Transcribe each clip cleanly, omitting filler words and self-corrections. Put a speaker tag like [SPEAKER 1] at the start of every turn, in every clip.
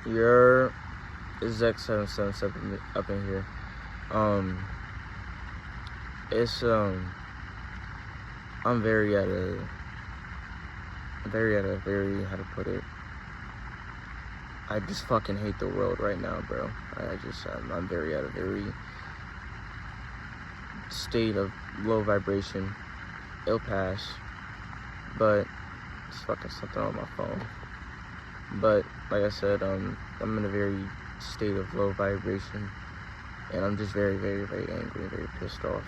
[SPEAKER 1] Your is X777 up in here. Um, it's I'm very how to put it. I just fucking hate the world right now, bro. I'm very at a very state of low vibration. It'll pass, but it's fucking something on my phone. But like I said, I'm in a very state of low vibration, and I'm just very, very, very angry, very pissed off.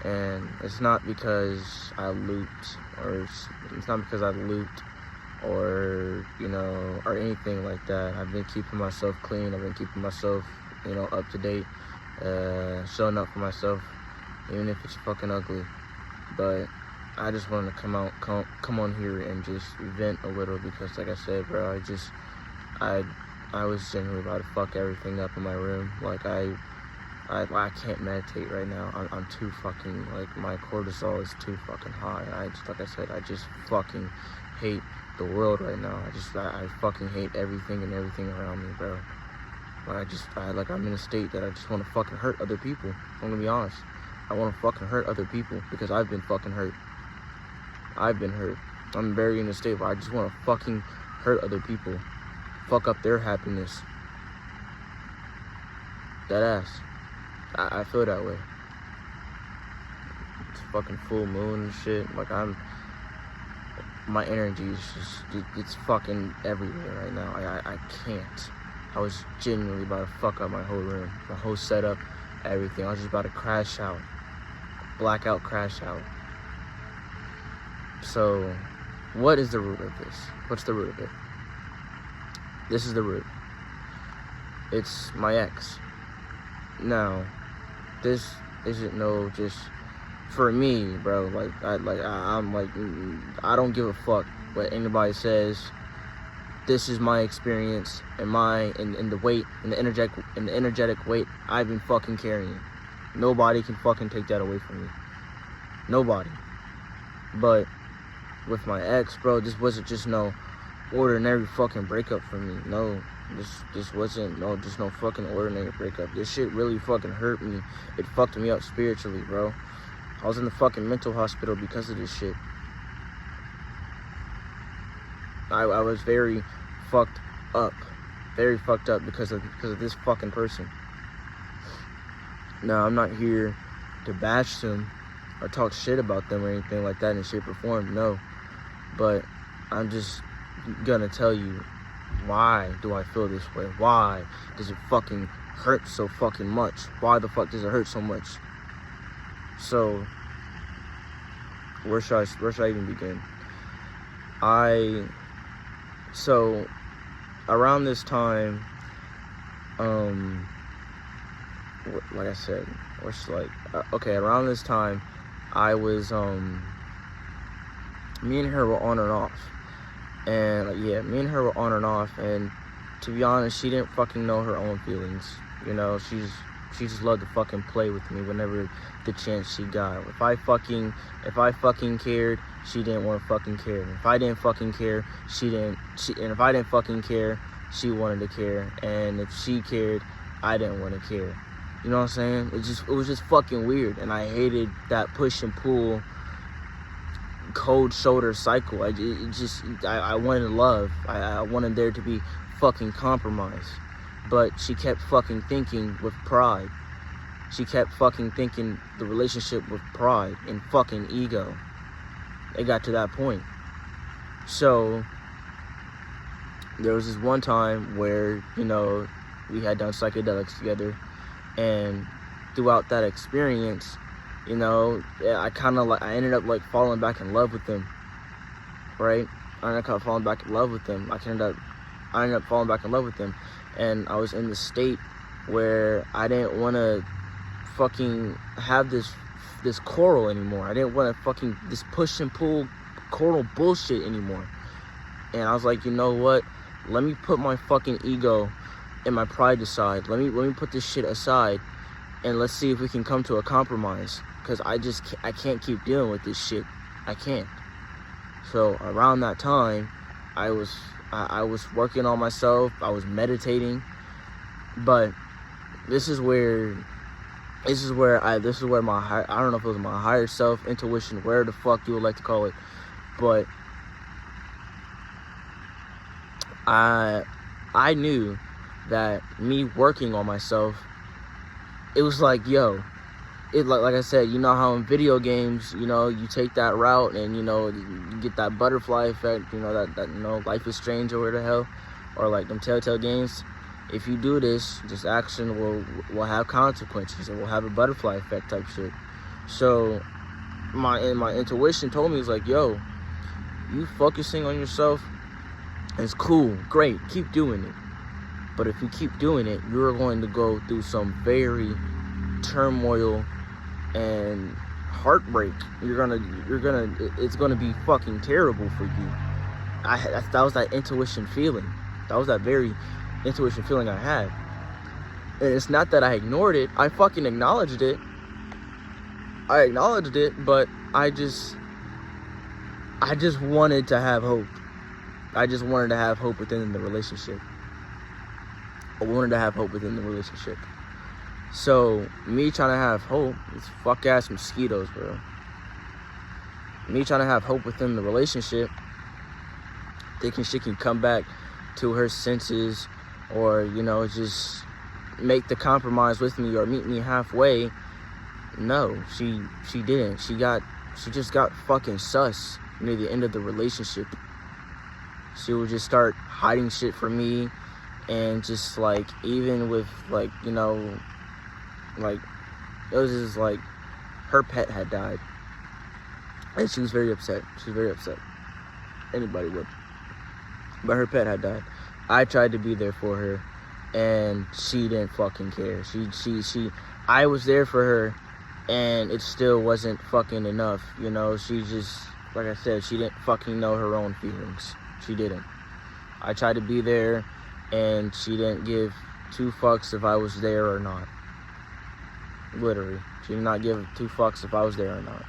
[SPEAKER 1] And it's not because I loot, or it's not because I loot, or or anything like that. I've been keeping myself clean. I've been keeping myself, up to date, showing up for myself, even if it's fucking ugly. But I just wanted to come on here and just vent a little because, like I said, bro, I was genuinely about to fuck everything up in my room. Like I can't meditate right now. I'm too fucking, like, my cortisol is too fucking high. Like I said, I just fucking hate the world right now. I fucking hate everything and everything around me, bro. I'm in a state that I just want to fucking hurt other people. I'm gonna be honest. I want to fucking hurt other people because I've been fucking hurt. I've been hurt. I'm very in a state where I just want to fucking hurt other people. Fuck up their happiness. That ass. I feel that way. It's fucking full moon and shit. Like, my energy is just, it's fucking everywhere right now. I can't. I was genuinely about to fuck up my whole room, my whole setup, everything. I was just about to crash out. Blackout crash out. So, what is the root of this? What's the root of it? This is the root. It's my ex. Now, this isn't just for me, bro. I'm like, I don't give a fuck what anybody says. This is my experience and the weight and the energetic weight I've been fucking carrying. Nobody can fucking take that away from me. Nobody. But with my ex, bro, this wasn't just no ordinary fucking breakup for me. No. This wasn't no fucking ordinary breakup. This shit really fucking hurt me. It fucked me up spiritually, bro. I was in the fucking mental hospital because of this shit. I was very fucked up. Very fucked up because of this fucking person. Now, I'm not here to bash them or talk shit about them or anything like that in shape or form, no. But I'm just gonna tell you, why do I feel this way? Why does it fucking hurt so fucking much? Why the fuck does it hurt so much? So, where should I even begin? So, around this time, like I said, around this time, I was, me and her were on and off. And me and her were on and off, and to be honest, she didn't fucking know her own feelings. She just loved to fucking play with me whenever the chance she got. If I fucking cared, she didn't want to fucking care. If I didn't fucking care, and if I didn't fucking care, she wanted to care. And if she cared, I didn't want to care. You know what I'm saying? It was just fucking weird, and I hated that push and pull, cold shoulder cycle. I wanted love. I wanted there to be fucking compromise. But she kept fucking thinking with pride. She kept fucking thinking the relationship with pride and fucking ego. It got to that point. So, there was this one time where, we had done psychedelics together, and throughout that experience, I ended up falling back in love with them, right? I ended up falling back in love with them. I ended up falling back in love with them, and I was in the state where I didn't want to fucking have this coral anymore. I didn't want to fucking this push and pull coral bullshit anymore. And I was like, you know what? Let me put my fucking ego and my pride aside. Let me put this shit aside, and let's see if we can come to a compromise. Because I can't keep dealing with this shit. I can't. So around that time, I I was working on myself. I was meditating. But this is where my I don't know if it was my higher self, intuition, where the fuck you would like to call it, but I knew that me working on myself, it was like, yo, it like I said, you know how in video games, you know, you take that route and, you know, you get that butterfly effect, you know, that you know, Life is Strange or where the hell, or like them Telltale games. If you do this action will have consequences. It will have a butterfly effect type shit. So my intuition told me, it's like, yo, you focusing on yourself is cool, great, keep doing it. But if you keep doing it, you're going to go through some very turmoil and heartbreak. It's gonna be fucking terrible for you. That was that intuition feeling. That was that very intuition feeling I had. And it's not that I ignored it. I fucking acknowledged it. But I just wanted to have hope. I just wanted to have hope within the relationship. So me trying to have hope, these fuck ass mosquitoes, bro. Me trying to have hope within the relationship, thinking she can come back to her senses, or, you know, just make the compromise with me or meet me halfway. No, she didn't. She just got fucking sus near the end of the relationship. She would just start hiding shit from me, and just like, even with like, you know, like, it was just like her pet had died, and she was very upset. Anybody would. But her pet had died. I tried to be there for her, and she didn't fucking care. I was there for her, and it still wasn't fucking enough, you know. She just, like I said, she didn't fucking know her own feelings. She didn't. I tried to be there, and she didn't give two fucks if I was there or not. Literally. She did not give two fucks if I was there or not.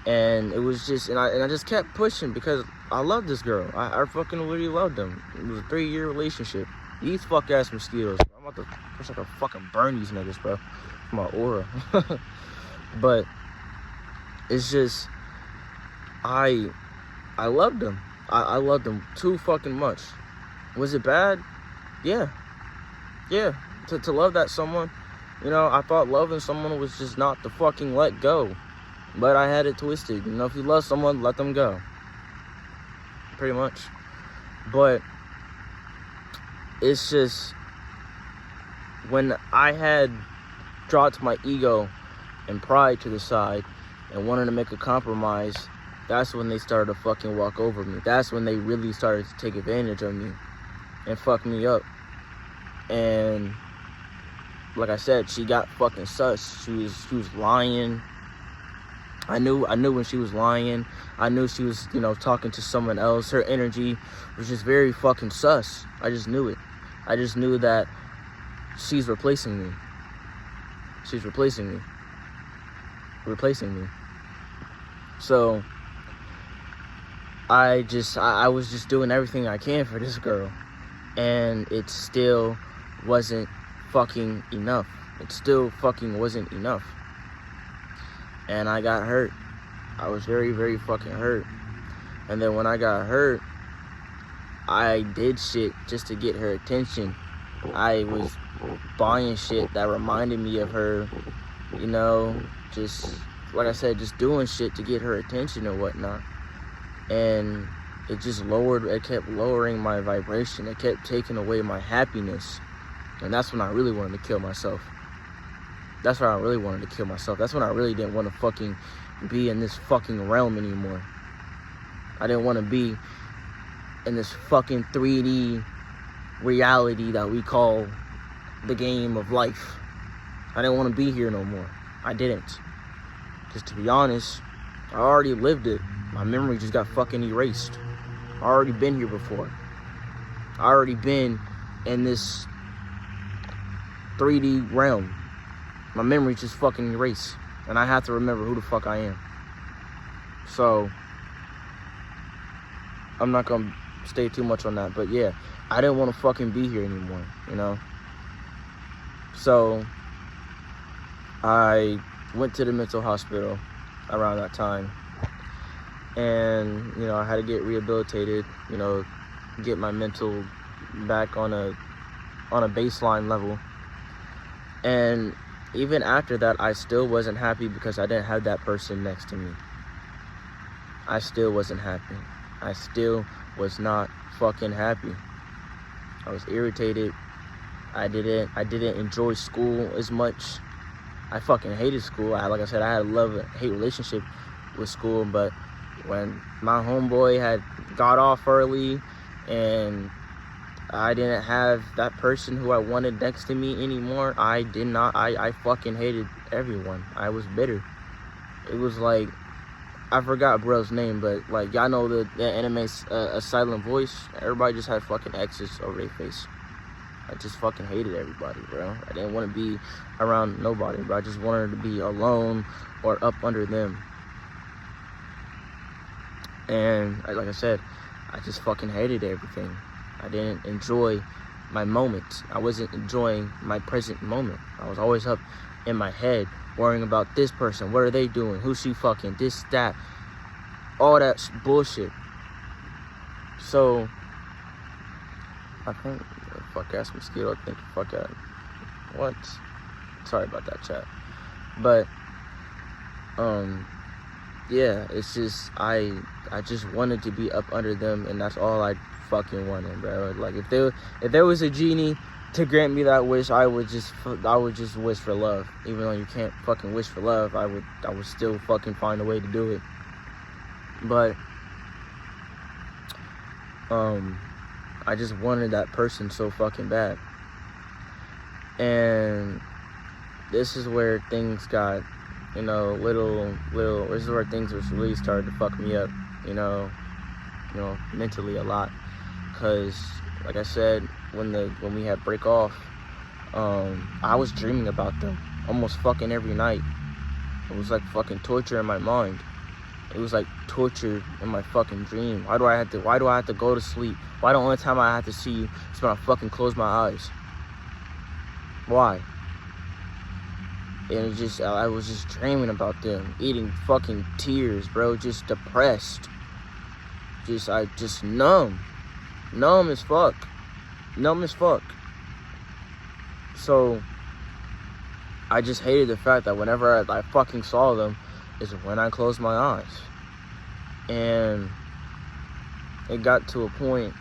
[SPEAKER 1] And it was just, and I just kept pushing because I loved this girl. I fucking really loved them. It was a 3-year relationship. These fuck ass mosquitoes. I'm about to push like a fucking burn these niggas, bro. My aura. But it's just, I loved them. I loved them too fucking much. Was it bad? Yeah. To love that someone, you know, I thought loving someone was just not to fucking let go. But I had it twisted. You know, if you love someone, let them go. Pretty much. But it's just, when I had dropped my ego and pride to the side and wanted to make a compromise, that's when they started to fucking walk over me. That's when they really started to take advantage of me and fuck me up. And like I said, she got fucking sus. She was lying. I knew when she was lying. I knew she was, you know, talking to someone else. Her energy was just very fucking sus. I just knew it. I just knew that she's replacing me. Replacing me. So I was just doing everything I can for this girl, and it still wasn't fucking enough. It still fucking wasn't enough. And I got hurt. I was very, very fucking hurt. And then when I got hurt, I did shit just to get her attention. I was buying shit that reminded me of her, you know, just, like I said, just doing shit to get her attention and whatnot. And it kept lowering my vibration. It kept taking away my happiness. And that's when I really wanted to kill myself. That's when I really wanted to kill myself. That's when I really didn't want to fucking be in this fucking realm anymore. I didn't want to be in this fucking 3D reality that we call the game of life. I didn't want to be here no more. I didn't. Because to be honest, I already lived it. My memory just got fucking erased. I already been here before. I already been in this 3D realm. My memory just fucking erased. And I have to remember who the fuck I am. So I'm not gonna stay too much on that. But yeah, I didn't want to fucking be here anymore, you know? So I went to the mental hospital around that time. And, you know, I had to get rehabilitated, you know, get my mental back on a baseline level. And even after that, I still wasn't happy because I didn't have that person next to me. I still wasn't happy. I still was not fucking happy. I was irritated. I didn't enjoy school as much. I fucking hated school. Like I said, I had a love-hate relationship with school, but when my homeboy had got off early and I didn't have that person who I wanted next to me anymore, I fucking hated everyone. I was bitter. It was like, I forgot bro's name, but like, y'all know the anime A Silent Voice? Everybody just had fucking X's over their face. I just fucking hated everybody, bro. I didn't want to be around nobody, but I just wanted to be alone or up under them. And like I said, I just fucking hated everything. I didn't enjoy my moments. I wasn't enjoying my present moment. I was always up in my head worrying about this person. What are they doing? Who's she fucking? This, that. All that bullshit. So, I think, fuck ass mosquito, I think, fuck that. What? Sorry about that, chat. But, yeah, it's just, I just wanted to be up under them, and that's all I fucking wanted, bro. Like, if there was a genie to grant me that wish, I would just wish for love. Even though you can't fucking wish for love, I would still fucking find a way to do it. But I just wanted that person so fucking bad. And this is where things got, you know, little this is where things really started to fuck me up, you know, mentally a lot. Cause like I said, when we had break off, I was dreaming about them almost fucking every night. It was like fucking torture in my mind. It was like torture in my fucking dream. Why do I have to go to sleep? Why the only time I have to see you is when I fucking close my eyes? Why? And I was just dreaming about them, eating fucking tears, bro, just depressed. Just numb as fuck. So, I just hated the fact that whenever I fucking saw them is when I closed my eyes. And it got to a point,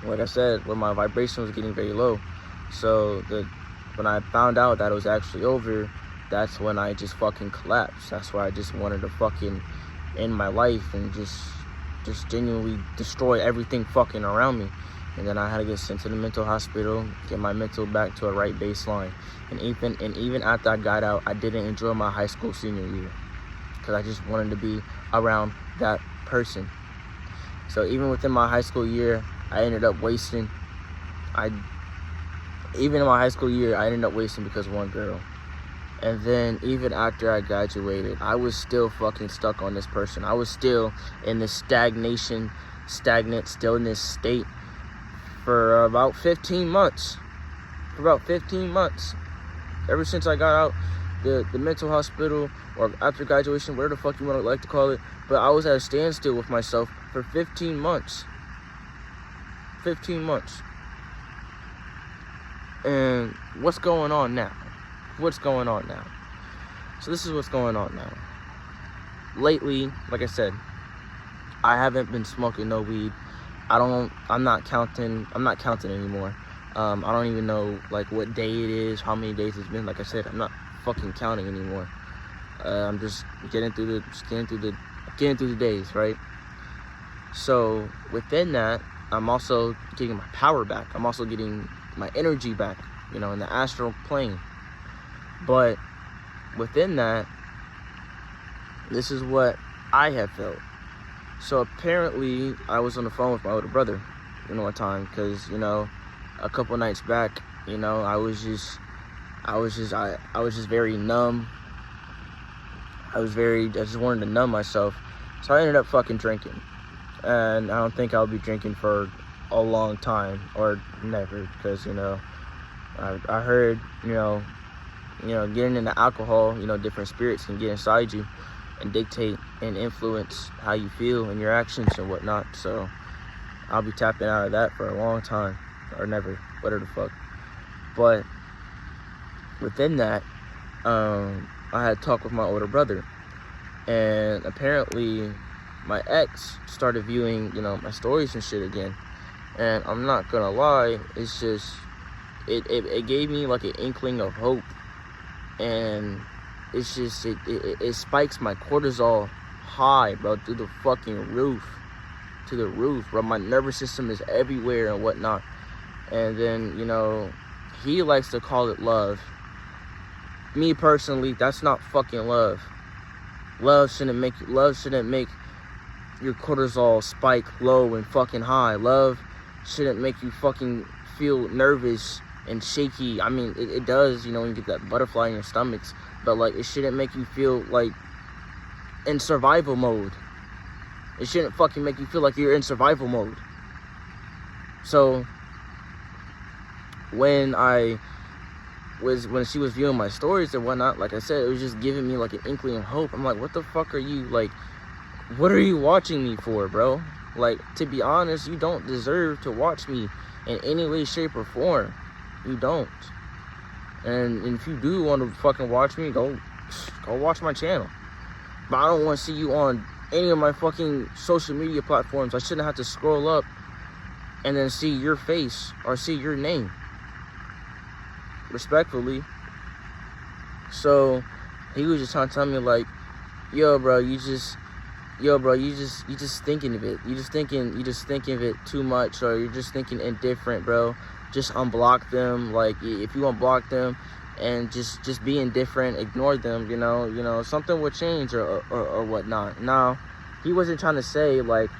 [SPEAKER 1] like I said, where my vibration was getting very low. So when I found out that it was actually over, that's when I just fucking collapsed. That's why I just wanted to fucking end my life and just genuinely destroy everything fucking around me. And then I had to get sent to the mental hospital, get my mental back to a right baseline. And even after I got out, I didn't enjoy my high school senior year because I just wanted to be around that person. So even within my high school year, I ended up wasting. Even in my high school year, I ended up wasting because of one girl. And then even after I graduated, I was still fucking stuck on this person. I was still in this stagnant stillness state for about 15 months. Ever since I got out the mental hospital, or after graduation, whatever the fuck you want to like to call it. But I was at a standstill with myself for 15 months. 15 months. And what's going on now? So this is what's going on now. Lately, like I said, I haven't been smoking no weed. I'm not counting anymore. I don't even know like what day it is, how many days it's been. Like I said, I'm not fucking counting anymore. I'm just getting through the days, right? So within that, I'm also getting my power back. I'm also getting my energy back, in the astral plane. But within that, this is what I have felt. So apparently, I was on the phone with my older brother, one time, because a couple nights back, I was just very numb. I just wanted to numb myself, so I ended up fucking drinking. and I don't think I'll be drinking for a long time or never, because I heard getting into alcohol, different spirits can get inside you and dictate and influence how you feel and your actions and whatnot. So I'll be tapping out of that for a long time, or never, whatever the fuck. But within that, I had talked with my older brother, and apparently my ex started viewing my stories and shit again. And I'm not gonna lie, it's just it gave me like an inkling of hope, and it's just it spikes my cortisol high, bro, to the roof, bro. My nervous system is everywhere and whatnot. And then he likes to call it love. Me personally, that's not fucking love. Love shouldn't make your cortisol spike low and fucking high. Love shouldn't make you fucking feel nervous and shaky. I mean, it does, when you get that butterfly in your stomachs, but like, it shouldn't make you feel like in survival mode. It shouldn't fucking make you feel like you're in survival mode. So when she was viewing my stories and whatnot, like I said, it was just giving me like an inkling of hope. I'm like, what the fuck are you, like, what are you watching me for, bro? Like, to be honest, you don't deserve to watch me in any way, shape, or form. You don't. And if you do want to fucking watch me, go watch my channel. But I don't want to see you on any of my fucking social media platforms. I shouldn't have to scroll up and then see your face or see your name. Respectfully. So he was just trying to tell me like, yo bro, you just thinking of it. You just thinking of it too much, or you're just thinking indifferent, bro. Just unblock them. Like, if you unblock them and just be indifferent, ignore them, something will change or whatnot. Now, he wasn't trying to say like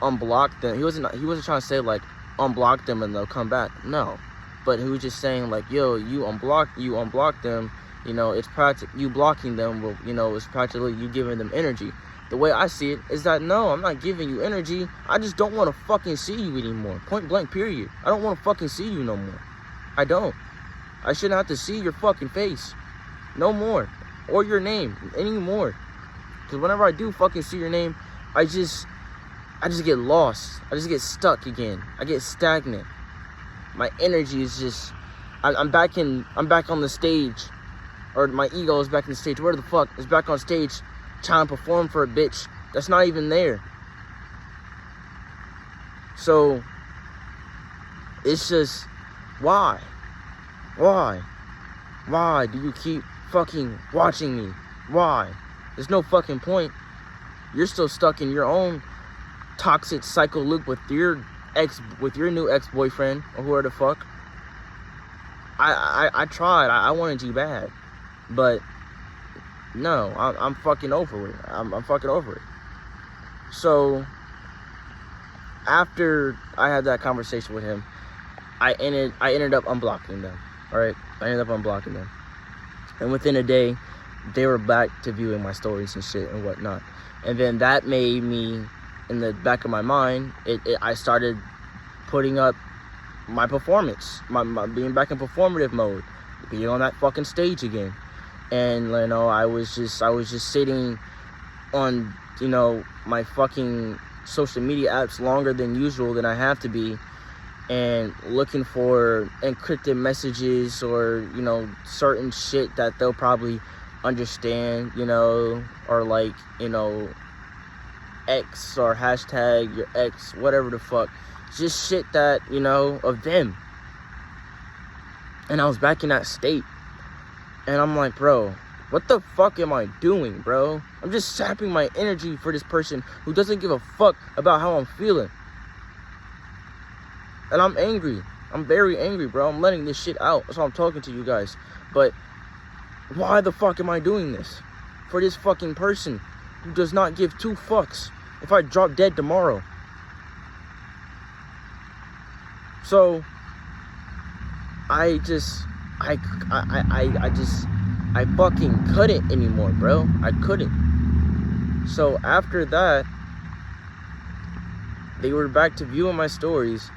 [SPEAKER 1] unblock them. He wasn't trying to say like unblock them and they'll come back. No. But he was just saying like, yo, you unblock them, it's practically you blocking them. Well, it's practically you giving them energy. The way I see it is that, no, I'm not giving you energy. I just don't want to fucking see you anymore. Point blank, period. I don't want to fucking see you no more. I don't. I shouldn't have to see your fucking face. No more. Or your name anymore. Because whenever I do fucking see your name, I just get lost. I just get stuck again. I get stagnant. My energy is just, I'm back on the stage. Or my ego is back on the stage. Where the fuck is back on stage trying to perform for a bitch that's not even there. So it's just, why do you keep fucking watching me? Why? There's no fucking point. You're still stuck in your own toxic cycle loop with your new ex-boyfriend or whoever the fuck. I tried. I wanted you bad, but no, I'm fucking over it. I'm fucking over it. So after I had that conversation with him, I ended up unblocking them. All right, I ended up unblocking them, and within a day, they were back to viewing my stories and shit and whatnot. And then that made me, in the back of my mind, I started putting up my performance, my being back in performative mode, being on that fucking stage again. And I was just sitting on my fucking social media apps longer than usual than I have to be, and looking for encrypted messages or certain shit that they'll probably understand, or like X or hashtag your ex, whatever the fuck, just shit that of them. And I was back in that state. And I'm like, bro, what the fuck am I doing, bro? I'm just sapping my energy for this person who doesn't give a fuck about how I'm feeling. And I'm angry. I'm very angry, bro. I'm letting this shit out. That's why I'm talking to you guys. But why the fuck am I doing this? For this fucking person who does not give two fucks if I drop dead tomorrow. So I fucking couldn't anymore, bro. I couldn't. So after that, they were back to viewing my stories,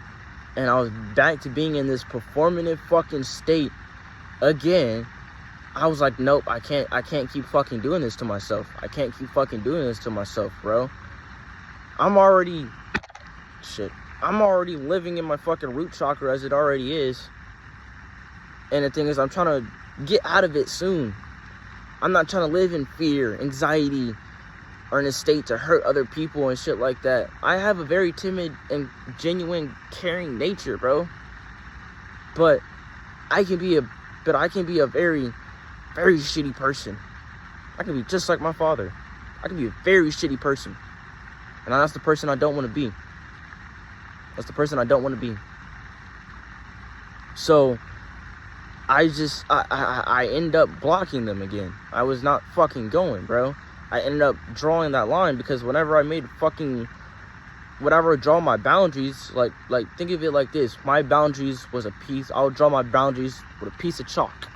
[SPEAKER 1] and I was back to being in this performative fucking state again. I was like, nope, I can't keep fucking doing this to myself. I can't keep fucking doing this to myself, bro. I'm already living in my fucking root chakra as it already is. And the thing is, I'm trying to get out of it soon. I'm not trying to live in fear, anxiety, or in a state to hurt other people and shit like that. I have a very timid and genuine, caring nature, bro. But I can be a very, very shitty person. I can be just like my father. I can be a very shitty person. And that's the person I don't want to be. That's the person I don't want to be. So I end up blocking them again. I was not fucking going, bro. I ended up drawing that line because whenever I draw my boundaries, like think of it like this. My boundaries was a piece. I'll draw my boundaries with a piece of chalk.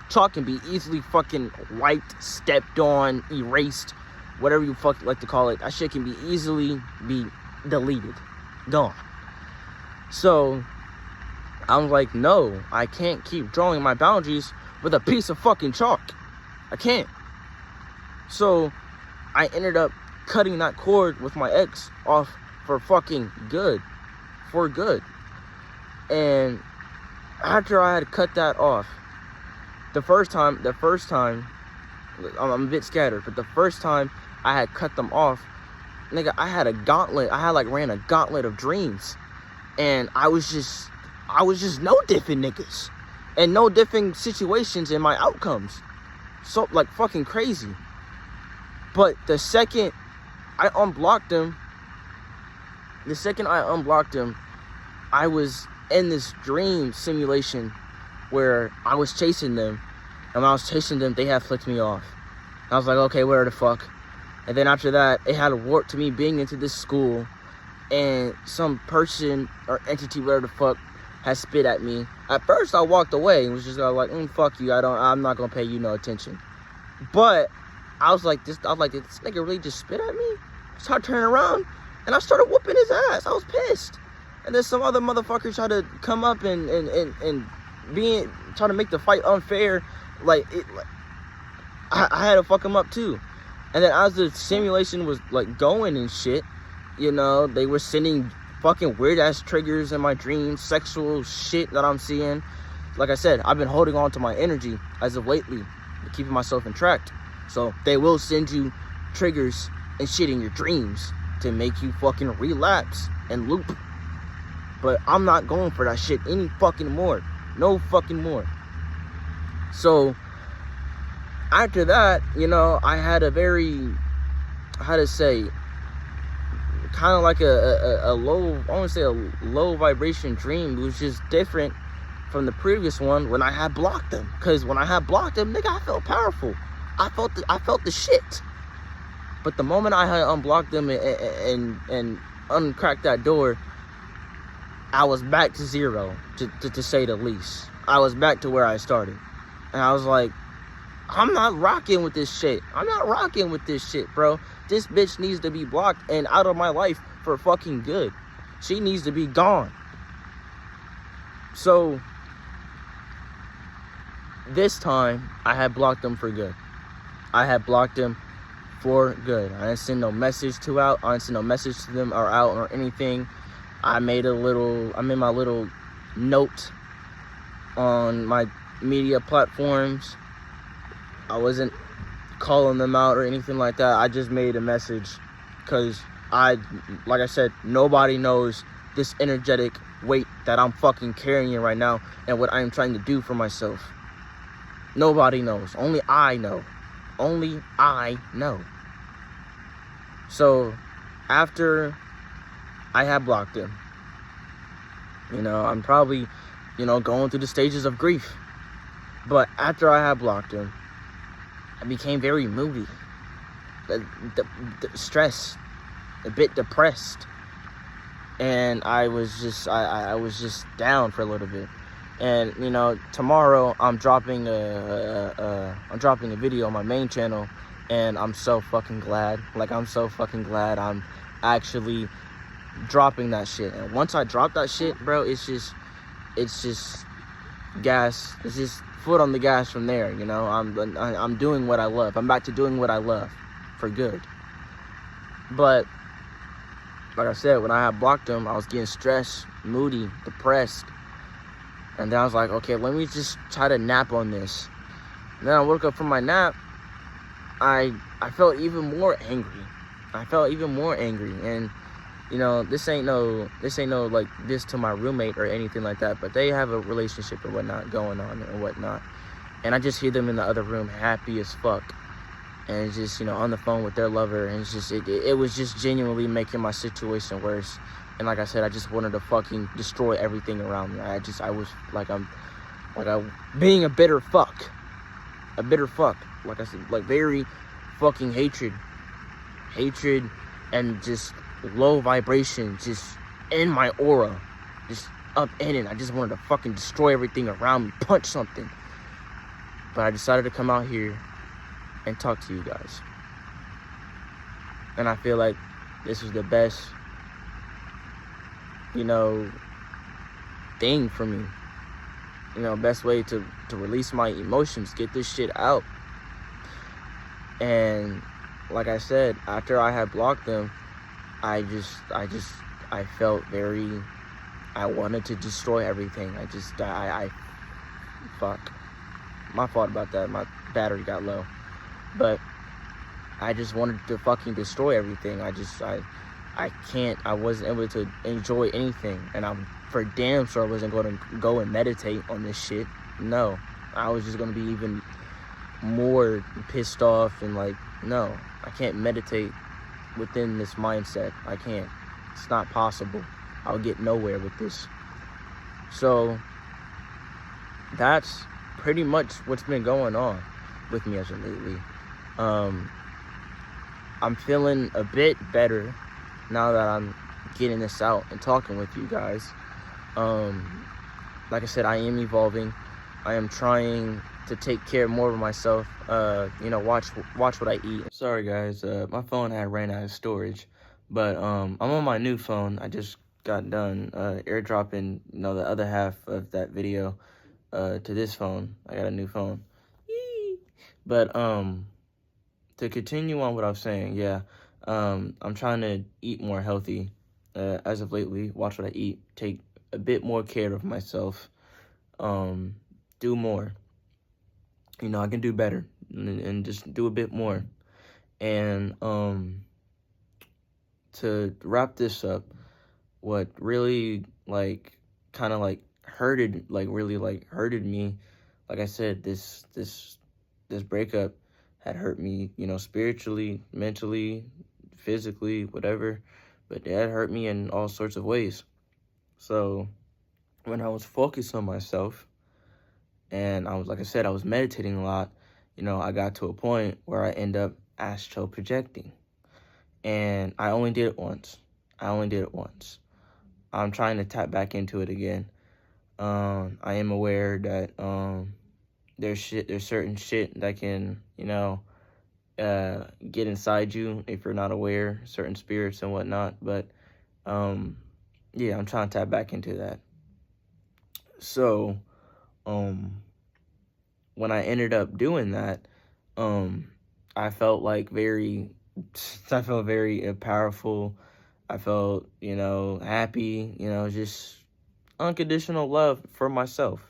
[SPEAKER 1] Chalk can be easily fucking wiped, stepped on, erased, whatever you fuck like to call it. That shit can be easily be deleted, gone. So I'm like, no, I can't keep drawing my boundaries with a piece of fucking chalk. I can't. So I ended up cutting that cord with my ex off for fucking good. For good. And after I had cut that off, the first time, I'm a bit scattered, but the first time I had cut them off, nigga, I had ran a gauntlet of dreams. And I was just no different niggas. And no different situations in my outcomes. So, like, fucking crazy. But the second I unblocked him, I was in this dream simulation where I was chasing them. And when I was chasing them, they had flicked me off. And I was like, okay, where the fuck? And then after that, it had warped to me being into this school. And some person or entity, whatever the fuck, had spit at me. At first, I walked away and was just like, fuck you. I'm not gonna pay you no attention. But I was like, this nigga really just spit at me? So I turned around and I started whooping his ass. I was pissed. And then some other motherfuckers tried to come up and try to make the fight unfair. I had to fuck him up too. And then as the simulation was like going and shit, you know, they were sending fucking weird ass triggers in my dreams, sexual shit that I'm seeing. Like I said, I've been holding on to my energy as of lately, keeping myself entrapped. So they will send you triggers and shit in your dreams to make you fucking relapse and loop. But I'm not going for that shit any fucking more. No fucking more. So after that, you know, I had a very, how to say, kind of like a low, I want to say a low vibration dream. It was just different from the previous one when I had blocked them. Because when I had blocked them, nigga, I felt powerful. I felt the shit. But the moment I had unblocked them and uncracked that door, I was back to zero, to say the least. I was back to where I started. And I was like, I'm not rocking with this shit. Bro. This bitch needs to be blocked and out of my life for fucking good. She needs to be gone. So this time, I had blocked them for good. I didn't send no message to them or out or anything. I made my little note on my media platforms. I wasn't calling them out or anything like that. I just made a message because like I said, nobody knows this energetic weight that I'm fucking carrying right now and what I am trying to do for myself. Nobody knows. Only I know. So after I had blocked him, you know, I'm probably, you know, going through the stages of grief. But after I had blocked him, I became very moody, stressed, a bit depressed, and I was just down for a little bit. And you know, tomorrow I'm dropping a video on my main channel And I'm so fucking glad. Like, I'm so fucking glad I'm actually dropping that shit. And once I drop that shit, bro, it's just gas. It's just foot on the gas from there, you know. I'm doing what I love. I'm back to doing what I love for good. But like I said, when I had blocked him, I was getting stressed, moody, depressed. And then I was like, okay, let me just try to nap on this. And then I woke up from my nap. I felt even more angry. And you know, this ain't no like this to my roommate or anything like that, but they have a relationship or whatnot going on and whatnot. And I just hear them in the other room happy as fuck. And it's just, you know, on the phone with their lover, and it's just it was just genuinely making my situation worse. And like I said, I just wanted to fucking destroy everything around me. I was like, I'm being a bitter fuck. Like I said, like very fucking hatred and just low vibration just in my aura, just up in it. I just wanted to fucking destroy everything around me, punch something. But I decided to come out here and talk to you guys. And I feel like this was the best, you know, thing for me. You know, best way to release my emotions, get this shit out. And like I said, after I had blocked them, I felt very, I wanted to destroy everything. Fuck. My fault about that. My battery got low. But I just wanted to fucking destroy everything. I wasn't able to enjoy anything. And I'm for damn sure I wasn't going to go and meditate on this shit. No. I was just going to be even more pissed off and like, no. I can't meditate within this mindset. I can't. It's not possible. I'll get nowhere with this. So that's pretty much what's been going on with me as of lately. I'm feeling a bit better now that I'm getting this out and talking with you guys. Like I said, I am evolving. I am trying to take care more of myself. You know, watch what I eat. Sorry guys, my phone had ran out of storage, but I'm on my new phone. I just got done airdropping, you know, the other half of that video to this phone. I got a new phone. Yee. But to continue on what I was saying, yeah, I'm trying to eat more healthy as of lately. Watch what I eat. Take a bit more care of myself. Do more. You know, I can do better and just do a bit more. And to wrap this up, what really like kind of like hurted me, like I said, this breakup had hurt me, you know, spiritually, mentally, physically, whatever, but it had hurt me in all sorts of ways. So when I was focused on myself and I was, like I said, I was meditating a lot, you know, I got to a point where I end up astral projecting. And I only did it once. I'm trying to tap back into it again. I am aware that there's certain shit that can, you know, get inside you if you're not aware, certain spirits and whatnot. But yeah, I'm trying to tap back into that. So when I ended up doing that, I felt very powerful. I felt, you know, happy, you know, just unconditional love for myself.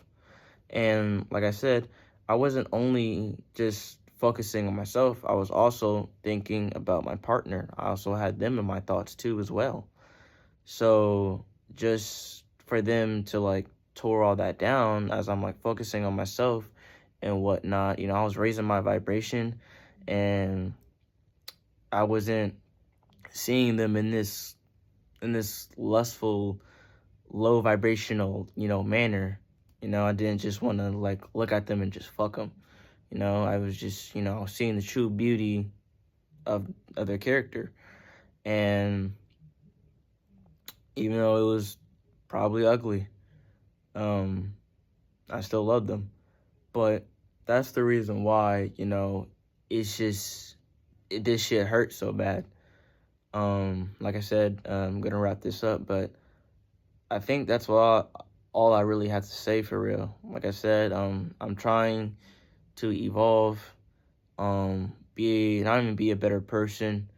[SPEAKER 1] And like I said, I wasn't only just focusing on myself, I was also thinking about my partner. I also had them in my thoughts too as well. So just for them to like tore all that down as I'm like focusing on myself and whatnot, you know, I was raising my vibration and I wasn't seeing them in this lustful, low vibrational, you know, manner. You know, I didn't just want to like look at them and just fuck them. You know, I was just, you know, seeing the true beauty of their character. And even though it was probably ugly, I still loved them. But that's the reason why, you know, it's just this shit hurts so bad. Like I said, I'm gonna wrap this up, but I think that's all I really have to say for real. Like I said, I'm trying to evolve, not even be a better person,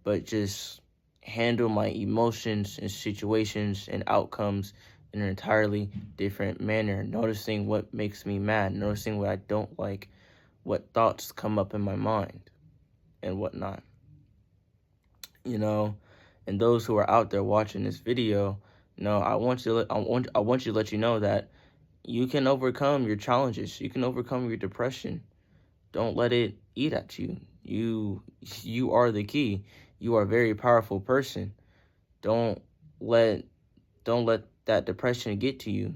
[SPEAKER 1] but just handle my emotions and situations and outcomes in an entirely different manner. Noticing what makes me mad, noticing what I don't like, what thoughts come up in my mind, and whatnot. You know, and those who are out there watching this video, I want you to let you know that you can overcome your challenges. You can overcome your depression. Don't let it eat at you. You are the key. You are a very powerful person. Don't let that depression get to you,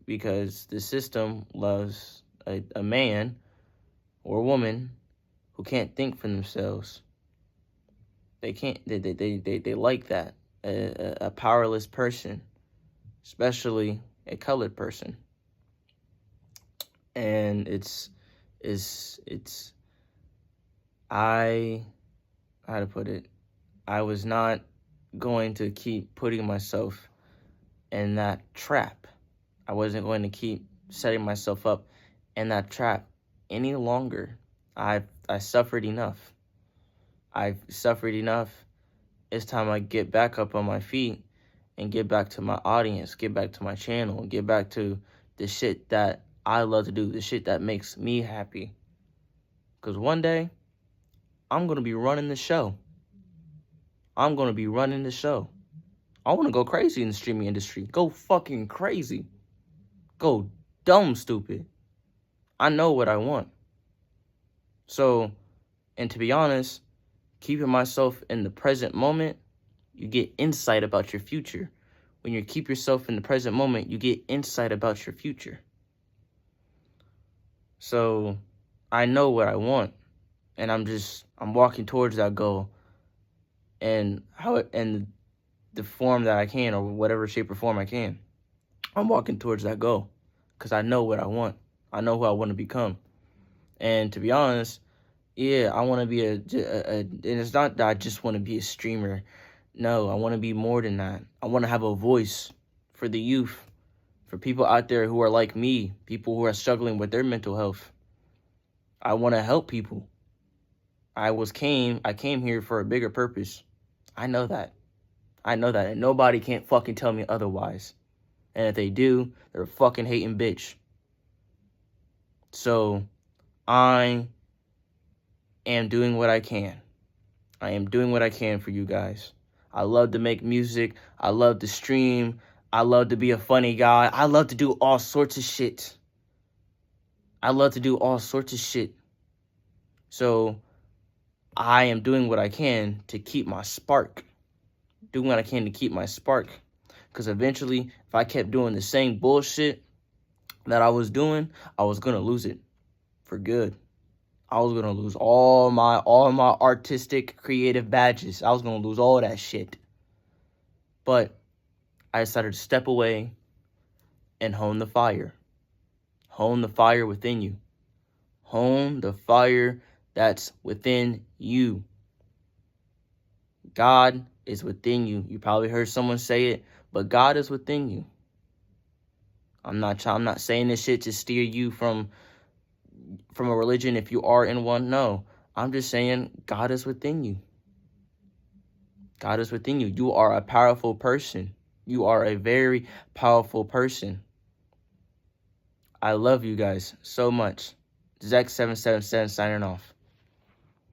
[SPEAKER 1] because the system loves a man or a woman who can't think for themselves. They can't. They like that. A powerless person, especially a colored person. And how to put it? I was not going to keep putting myself in that trap. I wasn't going to keep setting myself up in that trap any longer. I suffered enough. I've suffered enough. It's time I get back up on my feet and get back to my audience, get back to my channel, get back to the shit that I love to do, the shit that makes me happy. Because one day, I'm going to be running the show. I'm going to be running the show. I want to go crazy in the streaming industry. Go fucking crazy. Go dumb stupid. I know what I want. So, and to be honest, keeping myself in the present moment, you get insight about your future. When you keep yourself in the present moment, you get insight about your future. So, I know what I want, and I'm walking towards that goal, and the form that I can, or whatever shape or form I can. I'm walking towards that goal, because I know what I want. I know who I want to become. And to be honest, yeah, I want to be and it's not that I just want to be a streamer. No, I want to be more than that. I want to have a voice for the youth, for people out there who are like me, people who are struggling with their mental health. I want to help people. I came here for a bigger purpose. I know that. And nobody can't fucking tell me otherwise. And if they do, they're a fucking hating bitch. So, I am doing what I can. I am doing what I can for you guys. I love to make music. I love to stream. I love to be a funny guy. I love to do all sorts of shit. So, I am doing what I can to keep my spark. Because eventually, if I kept doing the same bullshit that I was doing, I was going to lose it for good. I was going to lose all my artistic, creative badges. I was going to lose all that shit. But I decided to step away and hone the fire. Hone the fire within you. Hone the fire that's within you. God is within you. You probably heard someone say it, but God is within you. I'm not saying this shit to steer you from a religion if you are in one. No, I'm just saying God is within you. God is within you. You are a powerful person. You are a very powerful person. I love you guys so much. Zach777 signing off.